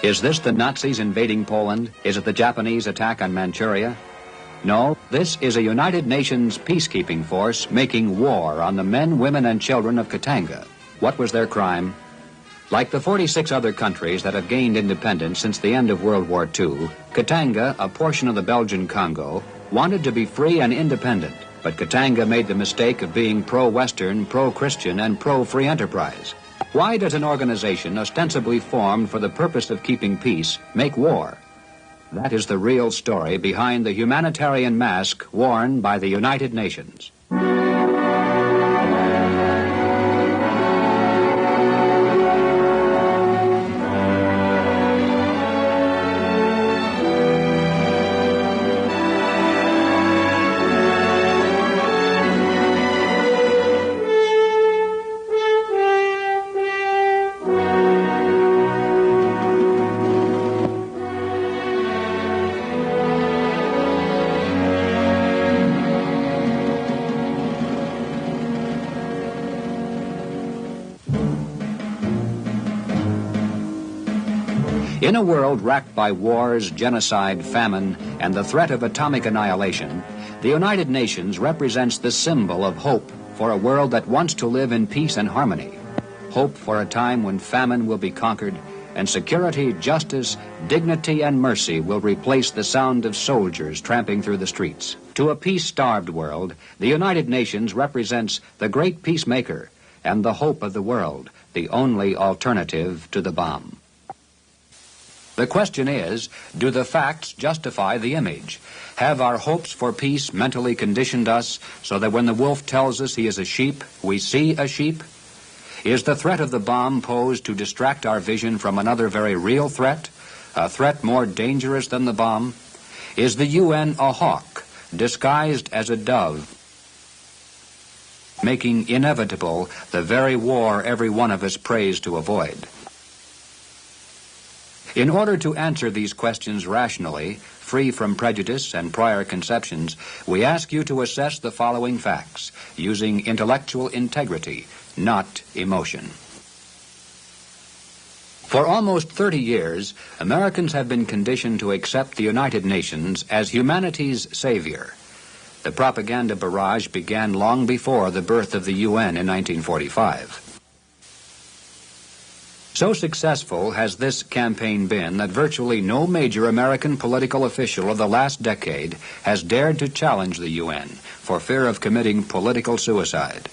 Is this the Nazis invading Poland? Is it the Japanese attack on Manchuria? No, this is a United Nations peacekeeping force making war on the men, women, and children of Katanga. What was their crime? Like the 46 other countries that have gained independence since the end of World War II, Katanga, a portion of the Belgian Congo, wanted to be free and independent, but Katanga made the mistake of being pro-Western, pro-Christian, and pro-free enterprise. Why does an organization ostensibly formed for the purpose of keeping peace make war? That is the real story behind the humanitarian mask worn by the United Nations. In a world racked by wars, genocide, famine, and the threat of atomic annihilation, the United Nations represents the symbol of hope for a world that wants to live in peace and harmony. Hope for a time when famine will be conquered and security, justice, dignity, and mercy will replace the sound of soldiers tramping through the streets. To a peace-starved world, the United Nations represents the great peacemaker and the hope of the world, the only alternative to the bomb. The question is, do the facts justify the image? Have our hopes for peace mentally conditioned us so that when the wolf tells us he is a sheep, we see a sheep? Is the threat of the bomb posed to distract our vision from another very real threat, a threat more dangerous than the bomb? Is the UN a hawk, disguised as a dove, making inevitable the very war every one of us prays to avoid? In order to answer these questions rationally, free from prejudice and prior conceptions, we ask you to assess the following facts, using intellectual integrity, not emotion. For almost 30 years, Americans have been conditioned to accept the United Nations as humanity's savior. The propaganda barrage began long before the birth of the UN in 1945. So successful has this campaign been that virtually no major American political official of the last decade has dared to challenge the UN for fear of committing political suicide.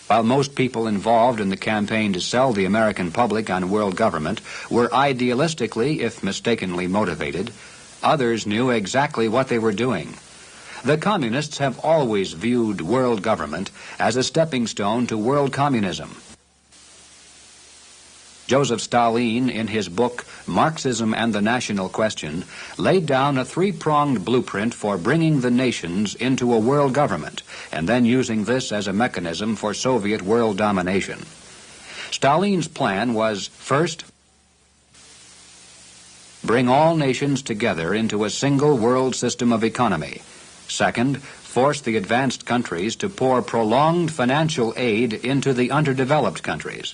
While most people involved in the campaign to sell the American public on world government were idealistically, if mistakenly motivated, others knew exactly what they were doing. The communists have always viewed world government as a stepping stone to world communism. Joseph Stalin, in his book Marxism and the National Question, laid down a three-pronged blueprint for bringing the nations into a world government, and then using this as a mechanism for Soviet world domination. Stalin's plan was, first, bring all nations together into a single world system of economy. Second, force the advanced countries to pour prolonged financial aid into the underdeveloped countries.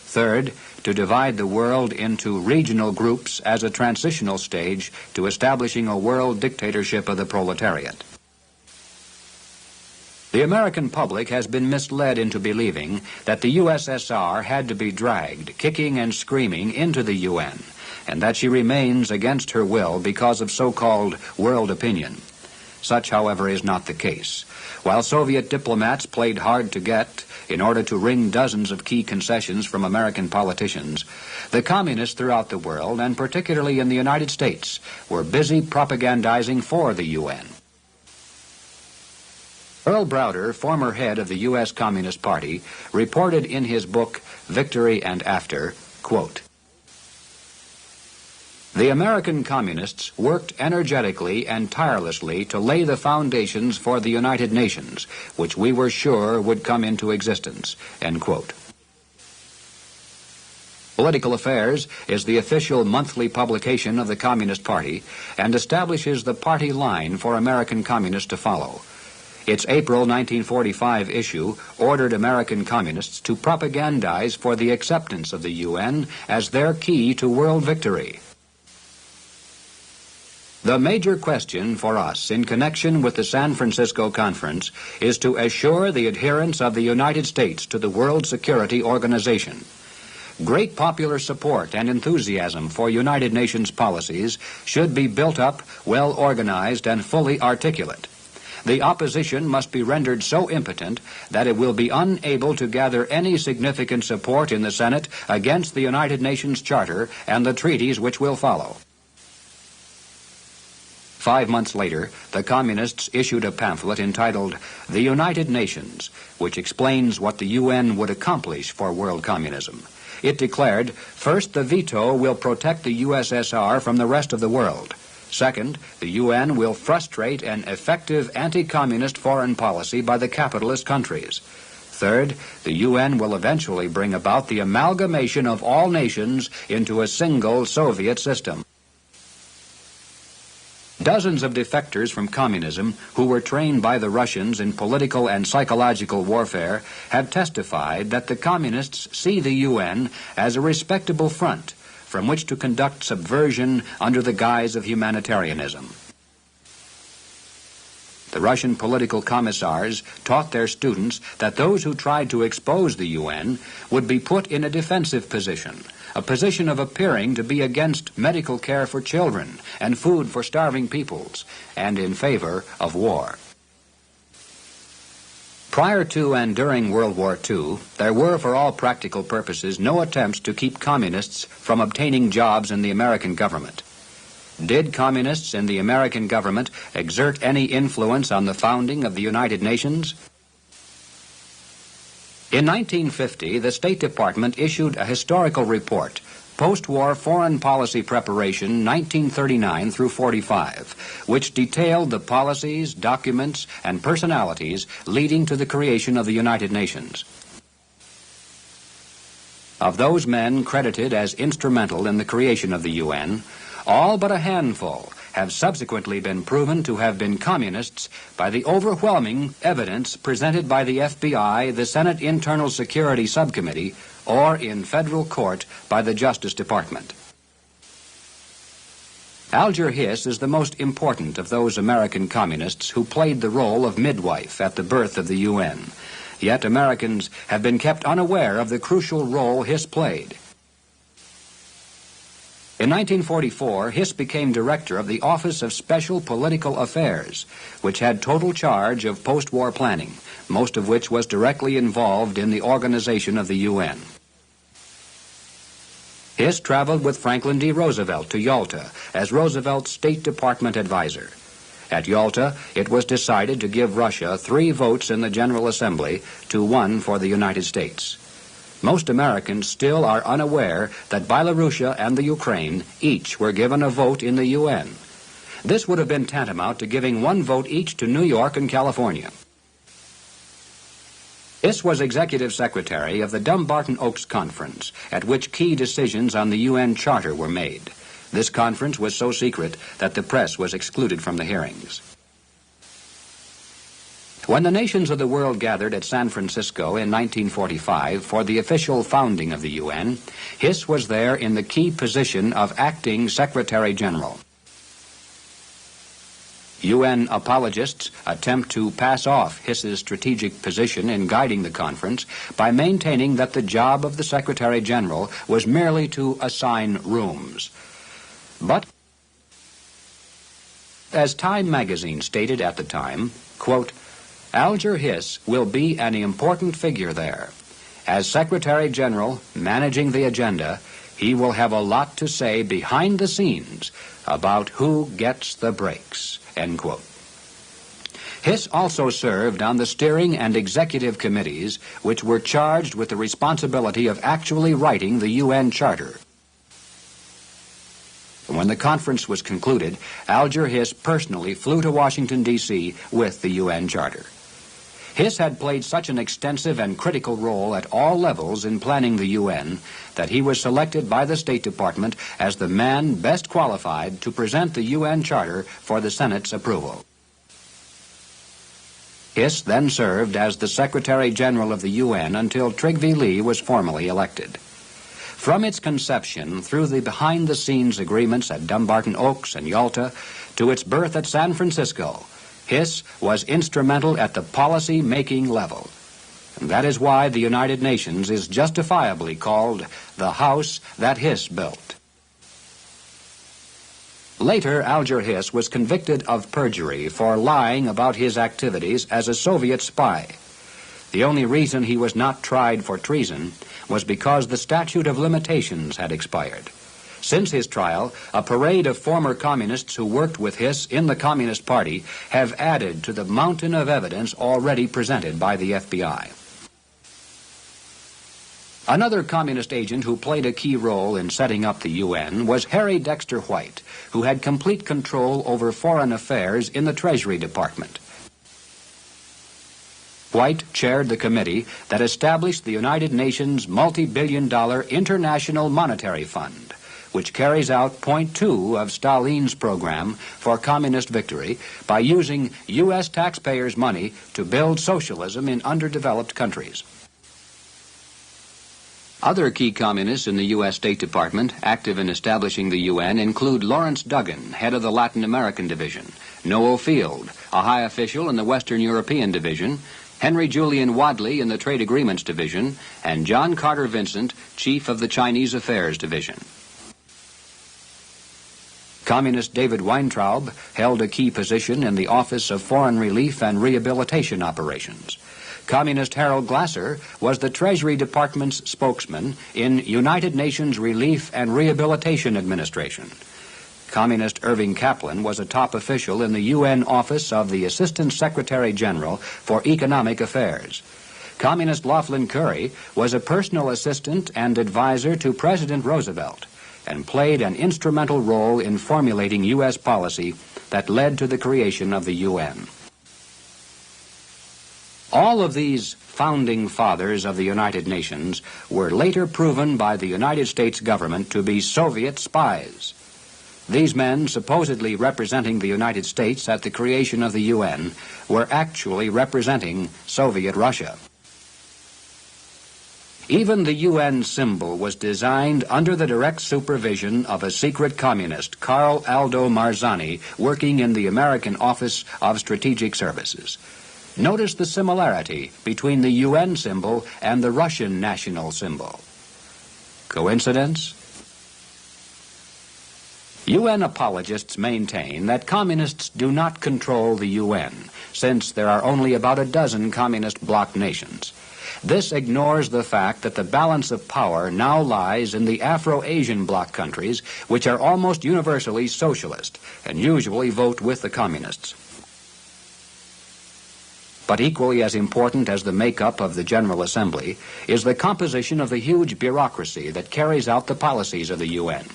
Third, to divide the world into regional groups as a transitional stage to establishing a world dictatorship of the proletariat. The American public has been misled into believing that the USSR had to be dragged, kicking and screaming, into the UN, and that she remains against her will because of so-called world opinion. Such, however, is not the case. While Soviet diplomats played hard to get in order to wring dozens of key concessions from American politicians, the communists throughout the world, and particularly in the United States, were busy propagandizing for the UN. Earl Browder, former head of the U.S. Communist Party, reported in his book, Victory and After, quote, "The American communists worked energetically and tirelessly to lay the foundations for the United Nations, which we were sure would come into existence," end quote. Political Affairs is the official monthly publication of the Communist Party and establishes the party line for American communists to follow. Its April 1945 issue ordered American communists to propagandize for the acceptance of the UN as their key to world victory. The major question for us in connection with the San Francisco Conference is to assure the adherence of the United States to the World Security Organization. Great popular support and enthusiasm for United Nations policies should be built up, well organized, and fully articulate. The opposition must be rendered so impotent that it will be unable to gather any significant support in the Senate against the United Nations Charter and the treaties which will follow. 5 months later, the Communists issued a pamphlet entitled The United Nations, which explains what the UN would accomplish for world communism. It declared, first, the veto will protect the USSR from the rest of the world. Second, the UN will frustrate an effective anti-communist foreign policy by the capitalist countries. Third, the UN will eventually bring about the amalgamation of all nations into a single Soviet system. Dozens of defectors from communism who were trained by the Russians in political and psychological warfare have testified that the communists see the UN as a respectable front from which to conduct subversion under the guise of humanitarianism. The Russian political commissars taught their students that those who tried to expose the UN would be put in a defensive position, a position of appearing to be against medical care for children and food for starving peoples, and in favor of war. Prior to and during World War II, there were, for all practical purposes, no attempts to keep communists from obtaining jobs in the American government. Did communists in the American government exert any influence on the founding of the United Nations? In 1950, the State Department issued a historical report, Post-War Foreign Policy Preparation 1939 through 45, which detailed the policies, documents, and personalities leading to the creation of the United Nations. Of those men credited as instrumental in the creation of the UN, all but a handful have subsequently been proven to have been communists by the overwhelming evidence presented by the FBI, the Senate Internal Security Subcommittee, or in federal court by the Justice Department. Alger Hiss is the most important of those American communists who played the role of midwife at the birth of the UN. Yet Americans have been kept unaware of the crucial role Hiss played. In 1944, Hiss became director of the Office of Special Political Affairs, which had total charge of post-war planning, most of which was directly involved in the organization of the UN. Hiss traveled with Franklin D. Roosevelt to Yalta as Roosevelt's State Department advisor. At Yalta, it was decided to give Russia 3 votes in the General Assembly to 1 for the United States. Most Americans still are unaware that Belarusia and the Ukraine each were given a vote in the UN. This would have been tantamount to giving 1 vote each to New York and California. Hiss was executive secretary of the Dumbarton Oaks Conference, at which key decisions on the UN Charter were made. This conference was so secret that the press was excluded from the hearings. When the nations of the world gathered at San Francisco in 1945 for the official founding of the UN, Hiss was there in the key position of acting Secretary General. UN apologists attempt to pass off Hiss's strategic position in guiding the conference by maintaining that the job of the Secretary General was merely to assign rooms. But, as Time magazine stated at the time, quote, Alger Hiss will be an important figure there. As Secretary General, managing the agenda, he will have a lot to say behind the scenes about who gets the breaks, end quote. Hiss also served on the steering and executive committees which were charged with the responsibility of actually writing the UN Charter. When the conference was concluded, Alger Hiss personally flew to Washington, D.C. with the UN Charter. Hiss had played such an extensive and critical role at all levels in planning the UN that he was selected by the State Department as the man best qualified to present the UN Charter for the Senate's approval. Hiss then served as the Secretary General of the UN until Trygve Lie was formally elected. From its conception through the behind-the-scenes agreements at Dumbarton Oaks and Yalta to its birth at San Francisco, Hiss was instrumental at the policy-making level. And that is why the United Nations is justifiably called the house that Hiss built. Later, Alger Hiss was convicted of perjury for lying about his activities as a Soviet spy. The only reason he was not tried for treason was because the statute of limitations had expired. Since his trial, a parade of former communists who worked with Hiss in the Communist Party have added to the mountain of evidence already presented by the FBI. Another communist agent who played a key role in setting up the UN was Harry Dexter White, who had complete control over foreign affairs in the Treasury Department. White chaired the committee that established the United Nations multi-billion-dollar International Monetary Fund, which carries out point 2 of Stalin's program for communist victory by using U.S. taxpayers' money to build socialism in underdeveloped countries. Other key communists in the U.S. State Department active in establishing the UN include Lawrence Duggan, head of the Latin American Division, Noel Field, a high official in the Western European Division, Henry Julian Wadley in the Trade Agreements Division, and John Carter Vincent, chief of the Chinese Affairs Division. Communist David Weintraub held a key position in the Office of Foreign Relief and Rehabilitation Operations. Communist Harold Glasser was the Treasury Department's spokesman in United Nations Relief and Rehabilitation Administration. Communist Irving Kaplan was a top official in the UN Office of the Assistant Secretary General for Economic Affairs. Communist Laughlin Curry was a personal assistant and advisor to President Roosevelt and played an instrumental role in formulating U.S. policy that led to the creation of the UN. All of these founding fathers of the United Nations were later proven by the United States government to be Soviet spies. These men, supposedly representing the United States at the creation of the UN, were actually representing Soviet Russia. Even the UN symbol was designed under the direct supervision of a secret communist, Carl Aldo Marzani, working in the American Office of Strategic Services. Notice the similarity between the UN symbol and the Russian national symbol. Coincidence? UN apologists maintain that communists do not control the UN, since there are only about a dozen communist bloc nations. This ignores the fact that the balance of power now lies in the Afro-Asian bloc countries, which are almost universally socialist and usually vote with the communists. But equally as important as the makeup of the General Assembly is the composition of the huge bureaucracy that carries out the policies of the UN.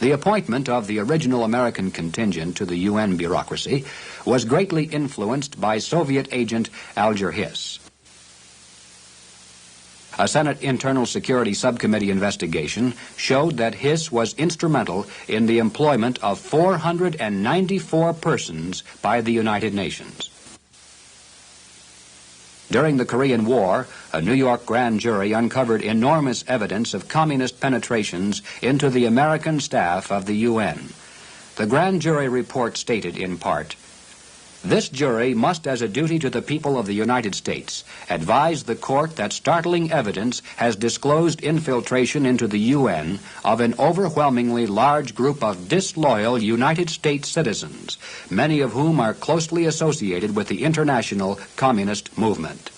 The appointment of the original American contingent to the UN bureaucracy was greatly influenced by Soviet agent Alger Hiss. A Senate Internal Security Subcommittee investigation showed that Hiss was instrumental in the employment of 494 persons by the United Nations. During the Korean War, a New York grand jury uncovered enormous evidence of communist penetrations into the American staff of the UN. The grand jury report stated in part, "This jury must, as a duty to the people of the United States, advise the court that startling evidence has disclosed infiltration into the UN of an overwhelmingly large group of disloyal United States citizens, many of whom are closely associated with the international communist movement."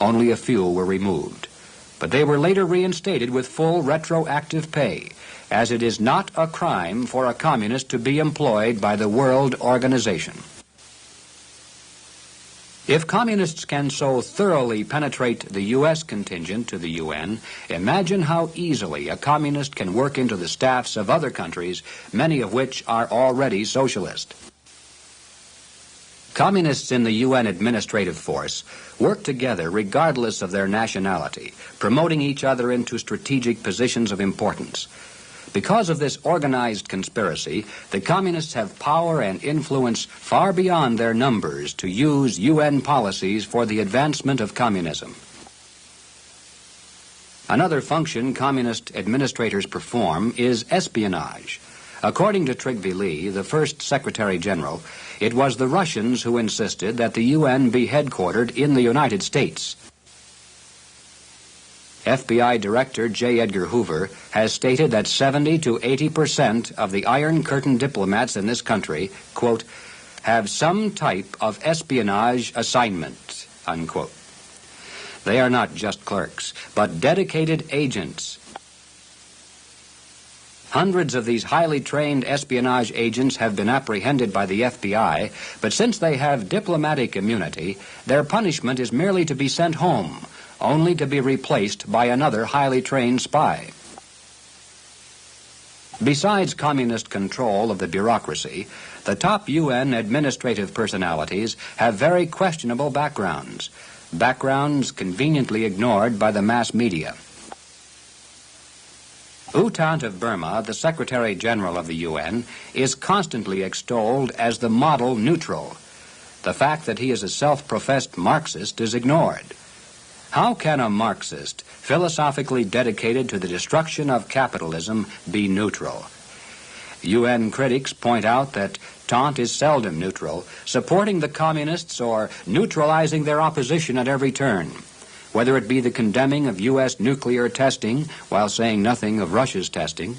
Only a few were removed, but they were later reinstated with full retroactive pay, as it is not a crime for a communist to be employed by the World Organization. If communists can so thoroughly penetrate the U.S. contingent to the UN, imagine how easily a communist can work into the staffs of other countries, many of which are already socialist. Communists in the UN administrative force work together regardless of their nationality, promoting each other into strategic positions of importance. Because of this organized conspiracy, the communists have power and influence far beyond their numbers to use UN policies for the advancement of communism. Another function communist administrators perform is espionage. According to Trygve Lie, the first Secretary General, it was the Russians who insisted that the UN be headquartered in the United States. FBI Director J. Edgar Hoover has stated that 70 to 80% of the Iron Curtain diplomats in this country, quote, have some type of espionage assignment, unquote. They are not just clerks, but dedicated agents. Hundreds of these highly trained espionage agents have been apprehended by the FBI, but since they have diplomatic immunity, their punishment is merely to be sent home, only to be replaced by another highly trained spy. Besides communist control of the bureaucracy, the top UN administrative personalities have very questionable backgrounds conveniently ignored by the mass media. U Thant of Burma, the Secretary General of the UN, is constantly extolled as the model neutral. The fact that he is a self-professed Marxist is ignored. How can a Marxist, philosophically dedicated to the destruction of capitalism, be neutral? UN critics point out that Thant is seldom neutral, supporting the communists or neutralizing their opposition at every turn, whether it be the condemning of U.S. nuclear testing while saying nothing of Russia's testing,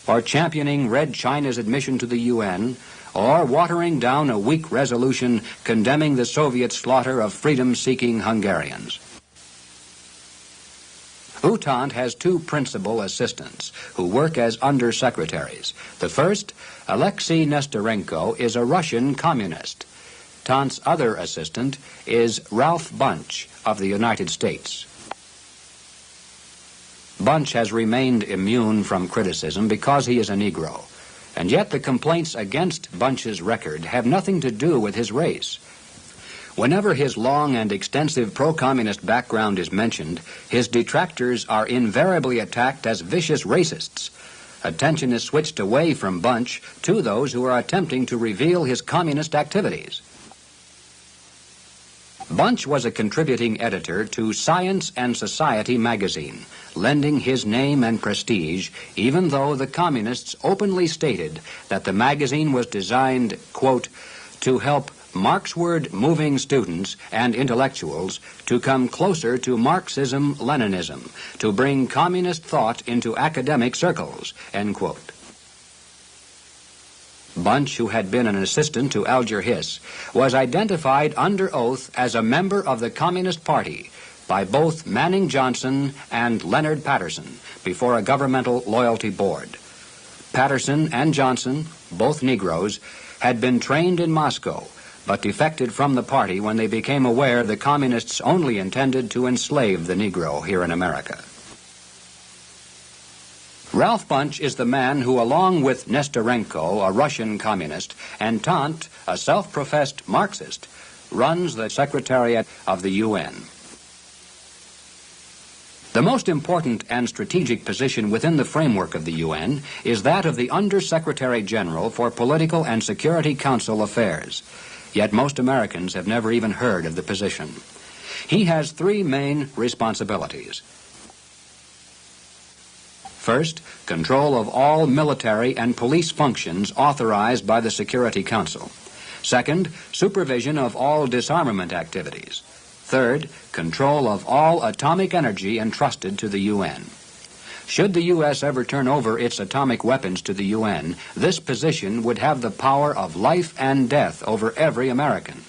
or championing Red China's admission to the UN, or watering down a weak resolution condemning the Soviet slaughter of freedom-seeking Hungarians. U Thant has two principal assistants who work as undersecretaries. The first, Alexei Nestorenko, is a Russian communist. Thant's other assistant is Ralph Bunch of the United States. Bunch has remained immune from criticism because he is a Negro, and yet the complaints against Bunch's record have nothing to do with his race. Whenever his long and extensive pro-communist background is mentioned, his detractors are invariably attacked as vicious racists. Attention is switched away from Bunch to those who are attempting to reveal his communist activities. Bunch was a contributing editor to Science and Society magazine, lending his name and prestige, even though the communists openly stated that the magazine was designed, quote, to help Marxward-moving students and intellectuals to come closer to Marxism-Leninism, to bring communist thought into academic circles, end quote. Bunch, who had been an assistant to Alger Hiss, was identified under oath as a member of the Communist Party by both Manning Johnson and Leonard Patterson before a governmental loyalty board. Patterson and Johnson, both Negroes, had been trained in Moscow, but defected from the party when they became aware the communists only intended to enslave the Negro here in America. Ralph Bunch is the man who, along with Nestorenko, a Russian communist, and Thant, a self-professed Marxist, runs the Secretariat of the UN. The most important and strategic position within the framework of the UN is that of the Under-Secretary General for Political and Security Council Affairs. Yet most Americans have never even heard of the position. He has three main responsibilities. First, control of all military and police functions authorized by the Security Council. Second, supervision of all disarmament activities. Third, control of all atomic energy entrusted to the UN. Should the U.S. ever turn over its atomic weapons to the UN, this position would have the power of life and death over every American.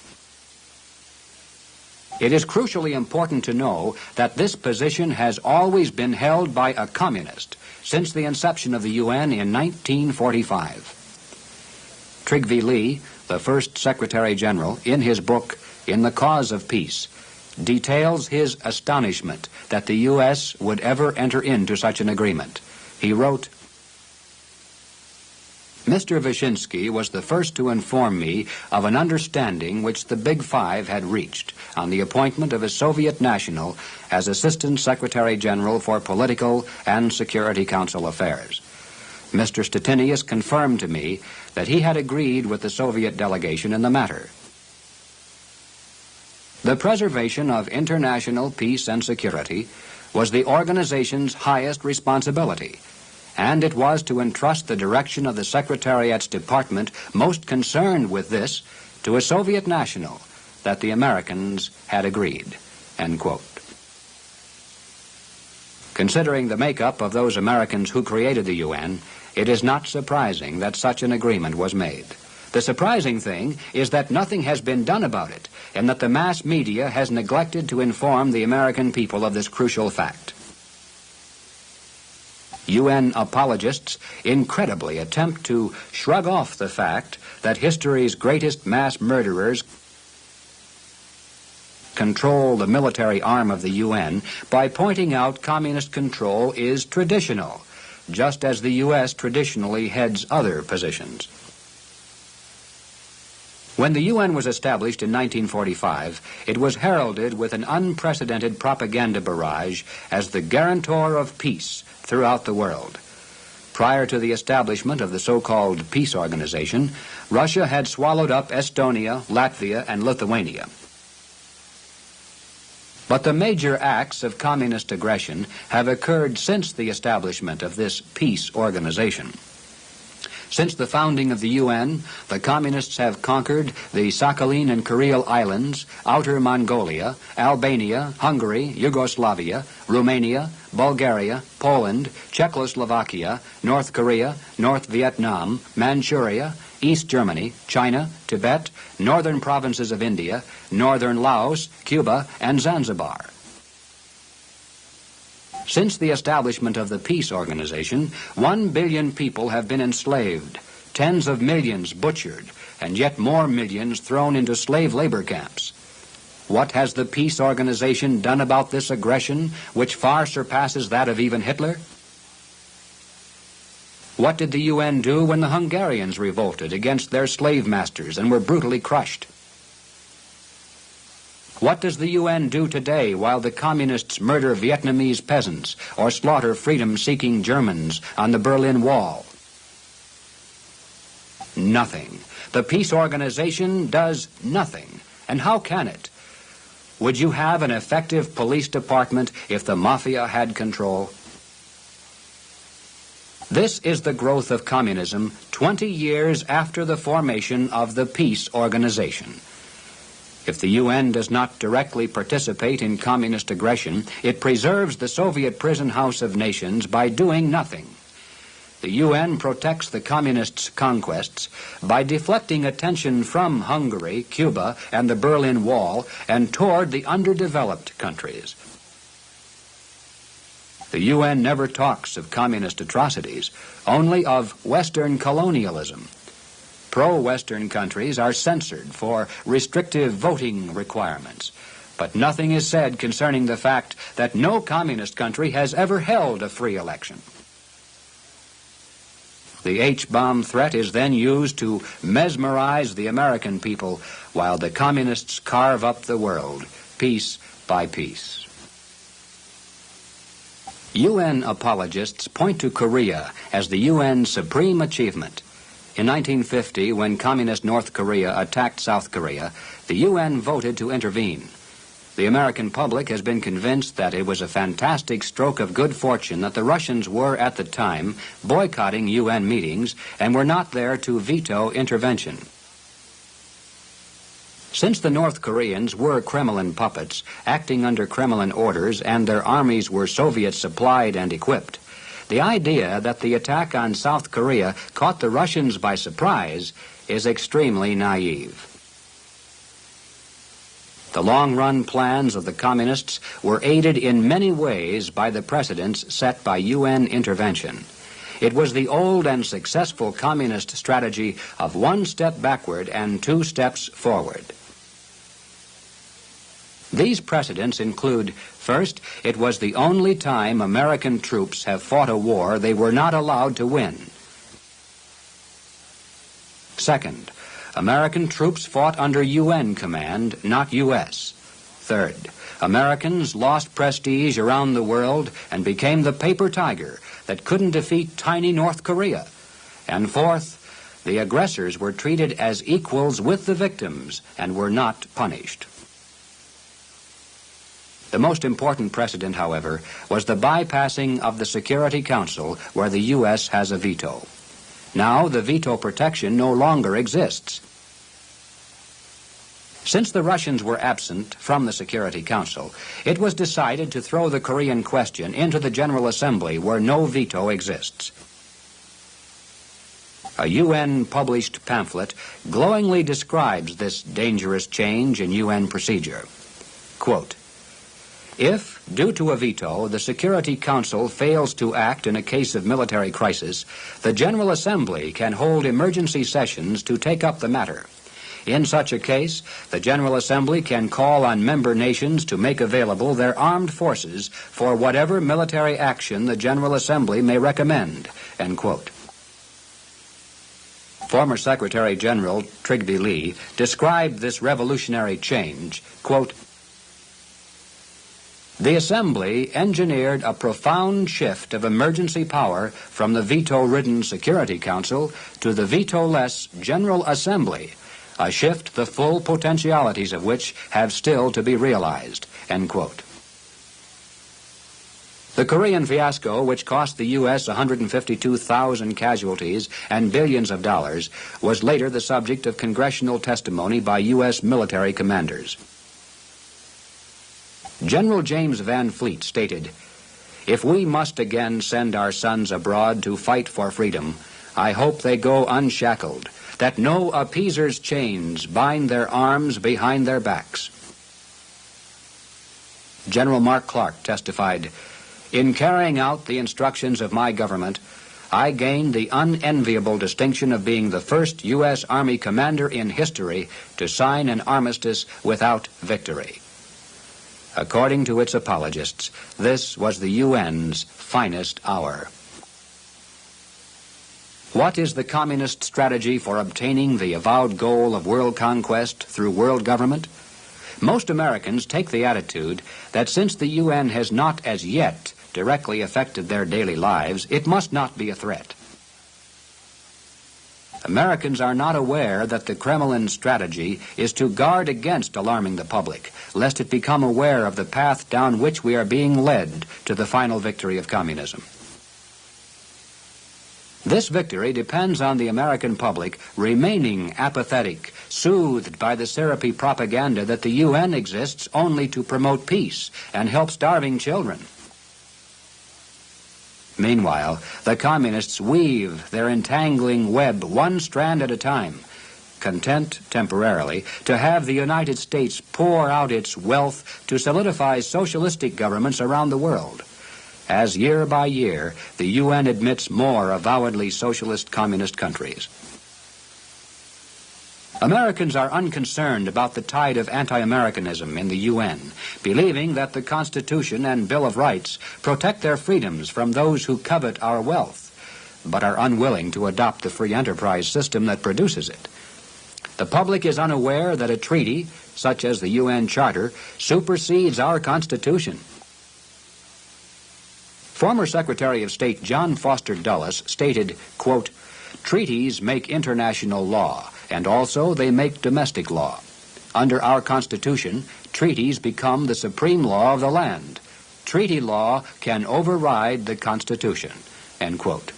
It is crucially important to know that this position has always been held by a communist since the inception of the UN in 1945. Trygve Lie, the first Secretary General, in his book, In the Cause of Peace, details his astonishment that the U.S. would ever enter into such an agreement. He wrote, Mr. Wyszynski was the first to inform me of an understanding which the Big Five had reached on the appointment of a Soviet national as Assistant Secretary General for Political and Security Council Affairs. Mr. Stettinius confirmed to me that he had agreed with the Soviet delegation in the matter. The preservation of international peace and security was the organization's highest responsibility, and it was to entrust the direction of the Secretariat's department most concerned with this to a Soviet national that the Americans had agreed." End quote. Considering the makeup of those Americans who created the UN, it is not surprising that such an agreement was made. The surprising thing is that nothing has been done about it, and that the mass media has neglected to inform the American people of this crucial fact. UN apologists incredibly attempt to shrug off the fact that history's greatest mass murderers control the military arm of the UN by pointing out communist control is traditional, just as the U.S. traditionally heads other positions. When the UN was established in 1945, it was heralded with an unprecedented propaganda barrage as the guarantor of peace throughout the world. Prior to the establishment of the so-called peace organization, Russia had swallowed up Estonia, Latvia, and Lithuania. But the major acts of communist aggression have occurred since the establishment of this peace organization. Since the founding of the UN, the communists have conquered the Sakhalin and Kuril Islands, Outer Mongolia, Albania, Hungary, Yugoslavia, Romania, Bulgaria, Poland, Czechoslovakia, North Korea, North Vietnam, Manchuria, East Germany, China, Tibet, northern provinces of India, northern Laos, Cuba, and Zanzibar. Since the establishment of the peace organization, 1 billion people have been enslaved, tens of millions butchered, and yet more millions thrown into slave labor camps. What has the peace organization done about this aggression, which far surpasses that of even Hitler? What did the UN do when the Hungarians revolted against their slave masters and were brutally crushed? What does the UN do today while the communists murder Vietnamese peasants or slaughter freedom-seeking Germans on the Berlin Wall? Nothing. The peace organization does nothing. And how can it? Would you have an effective police department if the mafia had control? This is the growth of communism 20 years after the formation of the peace organization. If the UN does not directly participate in communist aggression, it preserves the Soviet prison house of nations by doing nothing. The UN protects the communists' conquests by deflecting attention from Hungary, Cuba, and the Berlin Wall and toward the underdeveloped countries. The UN never talks of communist atrocities, only of Western colonialism. Pro-Western countries are censored for restrictive voting requirements, but nothing is said concerning the fact that no communist country has ever held a free election. The H-bomb threat is then used to mesmerize the American people while the communists carve up the world, piece by piece. UN apologists point to Korea as the UN's supreme achievement. In 1950, when communist North Korea attacked South Korea, the UN voted to intervene. The American public has been convinced that it was a fantastic stroke of good fortune that the Russians were, at the time, boycotting UN meetings and were not there to veto intervention. Since the North Koreans were Kremlin puppets, acting under Kremlin orders, and their armies were Soviet-supplied and equipped, the idea that the attack on South Korea caught the Russians by surprise is extremely naive. The long-run plans of the communists were aided in many ways by the precedents set by UN intervention. It was the old and successful communist strategy of 1 step backward and 2 steps forward. These precedents include, first, it was the only time American troops have fought a war they were not allowed to win. Second, American troops fought under UN command, not U.S. Third, Americans lost prestige around the world and became the paper tiger that couldn't defeat tiny North Korea. And fourth, the aggressors were treated as equals with the victims and were not punished. The most important precedent, however, was the bypassing of the Security Council, where the U.S. has a veto. Now the veto protection no longer exists. Since the Russians were absent from the Security Council, it was decided to throw the Korean question into the General Assembly, where no veto exists. A UN-published pamphlet glowingly describes this dangerous change in UN procedure. Quote, "If, due to a veto, the Security Council fails to act in a case of military crisis, the General Assembly can hold emergency sessions to take up the matter. In such a case, the General Assembly can call on member nations to make available their armed forces for whatever military action the General Assembly may recommend." End quote. Former Secretary General Trygve Lie described this revolutionary change, quote, "The Assembly engineered a profound shift of emergency power from the veto-ridden Security Council to the veto-less General Assembly, a shift the full potentialities of which have still to be realized." End quote. The Korean fiasco, which cost the U.S. 152,000 casualties and billions of dollars, was later the subject of congressional testimony by U.S. military commanders. General James Van Fleet stated, "If we must again send our sons abroad to fight for freedom, I hope they go unshackled, that no appeaser's chains bind their arms behind their backs." General Mark Clark testified, "In carrying out the instructions of my government, I gained the unenviable distinction of being the first U.S. Army commander in history to sign an armistice without victory." According to its apologists, this was the UN's finest hour. What is the communist strategy for obtaining the avowed goal of world conquest through world government? Most Americans take the attitude that since the UN has not as yet directly affected their daily lives, it must not be a threat. Americans are not aware that the Kremlin's strategy is to guard against alarming the public, lest it become aware of the path down which we are being led to the final victory of communism. This victory depends on the American public remaining apathetic, soothed by the syrupy propaganda that the UN exists only to promote peace and help starving children. Meanwhile, the communists weave their entangling web one strand at a time, content temporarily to have the United States pour out its wealth to solidify socialistic governments around the world, as year by year the UN admits more avowedly socialist communist countries. Americans are unconcerned about the tide of anti-Americanism in the UN, believing that the Constitution and Bill of Rights protect their freedoms from those who covet our wealth, but are unwilling to adopt the free enterprise system that produces it. The public is unaware that a treaty, such as the UN Charter, supersedes our Constitution. Former Secretary of State John Foster Dulles stated, quote, "Treaties make international law, and also they make domestic law. Under our Constitution, treaties become the supreme law of the land. Treaty law can override the Constitution." End quote.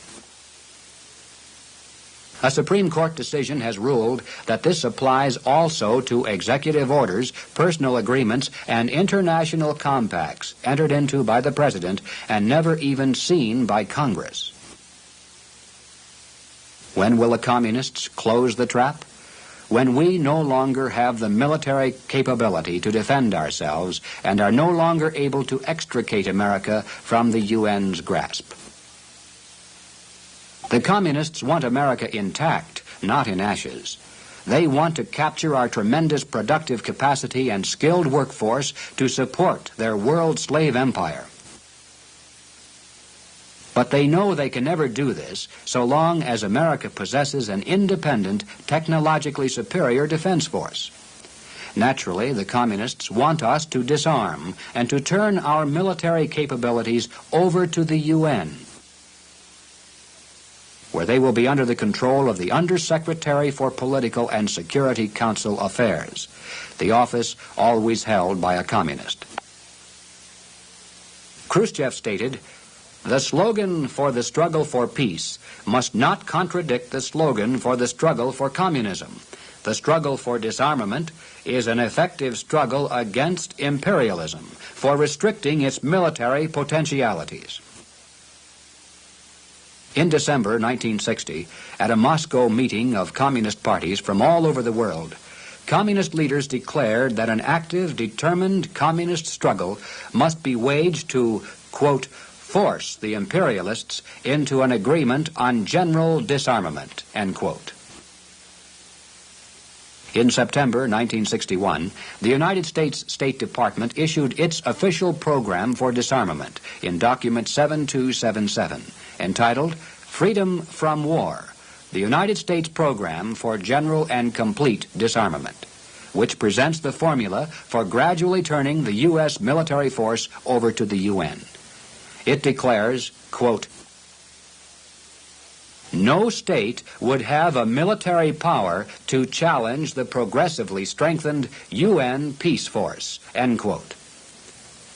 A Supreme Court decision has ruled that this applies also to executive orders, personal agreements, and international compacts entered into by the President and never even seen by Congress. When will the communists close the trap? When we no longer have the military capability to defend ourselves and are no longer able to extricate America from the UN's grasp. The communists want America intact, not in ashes. They want to capture our tremendous productive capacity and skilled workforce to support their world slave empire. But they know they can never do this so long as America possesses an independent, technologically superior defense force. Naturally, the communists want us to disarm and to turn our military capabilities over to the UN, where they will be under the control of the Undersecretary for Political and Security Council Affairs, the office always held by a communist. Khrushchev stated, "The slogan for the struggle for peace must not contradict the slogan for the struggle for communism. The struggle for disarmament is an effective struggle against imperialism, for restricting its military potentialities." In December 1960, at a Moscow meeting of communist parties from all over the world, communist leaders declared that an active, determined communist struggle must be waged to, quote, force the imperialists into an agreement on general disarmament, end quote. In September 1961, the United States State Department issued its official program for disarmament in document 7277, entitled Freedom from War, the United States Program for General and Complete Disarmament, which presents the formula for gradually turning the U.S. military force over to the UN. It declares, quote, "No state would have a military power to challenge the progressively strengthened UN peace force," end quote.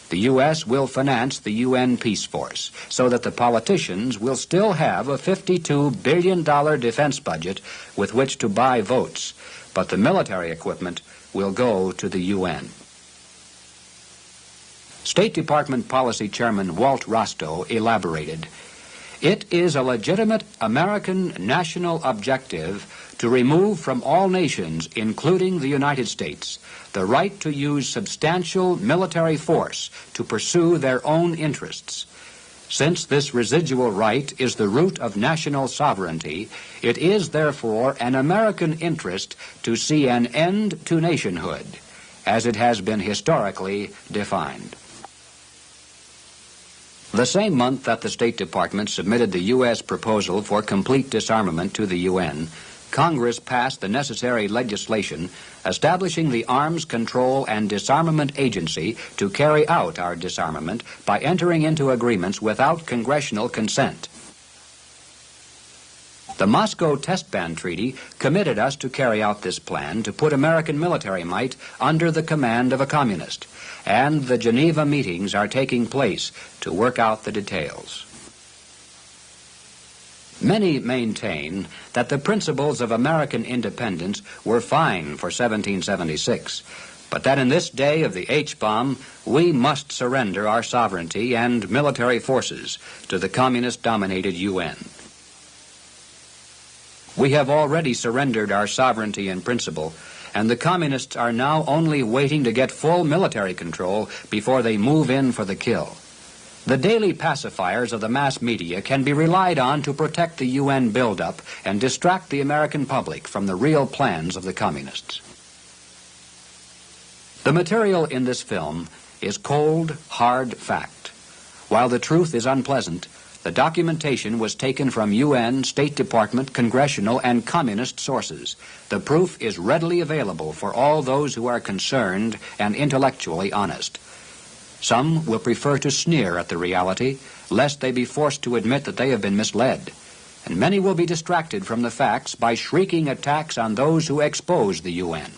The U.S. will finance the UN peace force so that the politicians will still have a $52 billion defense budget with which to buy votes, but the military equipment will go to the UN. State Department Policy Chairman Walt Rostow elaborated, "It is a legitimate American national objective to remove from all nations, including the United States, the right to use substantial military force to pursue their own interests. Since this residual right is the root of national sovereignty, it is therefore an American interest to see an end to nationhood, as it has been historically defined." The same month that the State Department submitted the U.S. proposal for complete disarmament to the UN, Congress passed the necessary legislation establishing the Arms Control and Disarmament Agency to carry out our disarmament by entering into agreements without congressional consent. The Moscow Test Ban Treaty committed us to carry out this plan to put American military might under the command of a communist, and the Geneva meetings are taking place to work out the details. Many maintain that the principles of American independence were fine for 1776, but that in this day of the H-bomb, we must surrender our sovereignty and military forces to the communist-dominated UN. We have already surrendered our sovereignty in principle, and the communists are now only waiting to get full military control before they move in for the kill. The daily pacifiers of the mass media can be relied on to protect the UN buildup and distract the American public from the real plans of the communists. The material in this film is cold, hard fact. While the truth is unpleasant, the documentation was taken from UN, State Department, congressional, and communist sources. The proof is readily available for all those who are concerned and intellectually honest. Some will prefer to sneer at the reality, lest they be forced to admit that they have been misled. And many will be distracted from the facts by shrieking attacks on those who expose the UN.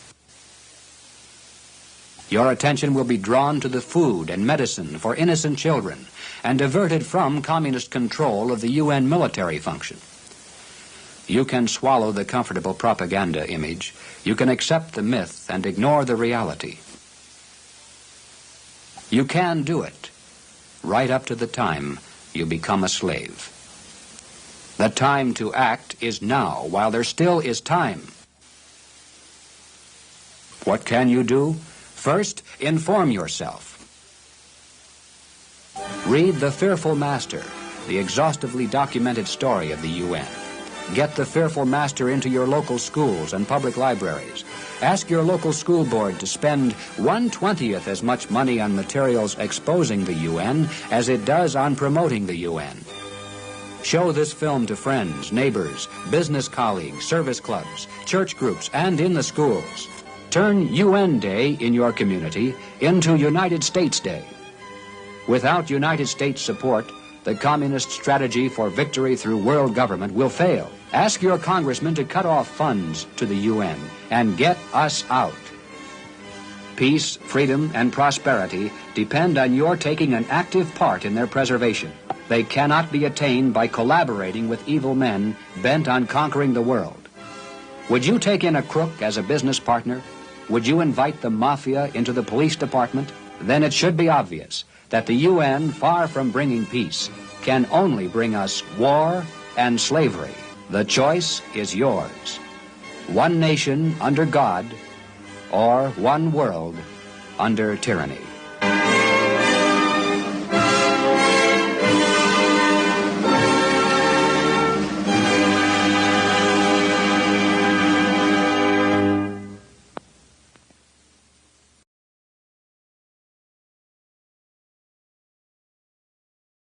Your attention will be drawn to the food and medicine for innocent children and diverted from communist control of the UN military function. You can swallow the comfortable propaganda image. You can accept the myth and ignore the reality. You can do it, right up to the time you become a slave. The time to act is now, while there still is time. What can you do? First, inform yourself. Read The Fearful Master, the exhaustively documented story of the UN. Get The Fearful Master into your local schools and public libraries. Ask your local school board to spend 1/20th as much money on materials exposing the UN as it does on promoting the UN. Show this film to friends, neighbors, business colleagues, service clubs, church groups, and in the schools. Turn UN Day in your community into United States Day. Without United States support, the communist strategy for victory through world government will fail. Ask your congressman to cut off funds to the UN and get us out. Peace, freedom, and prosperity depend on your taking an active part in their preservation. They cannot be attained by collaborating with evil men bent on conquering the world. Would you take in a crook as a business partner? Would you invite the mafia into the police department? Then it should be obvious that the UN, far from bringing peace, can only bring us war and slavery. The choice is yours. One nation under God, or one world under tyranny.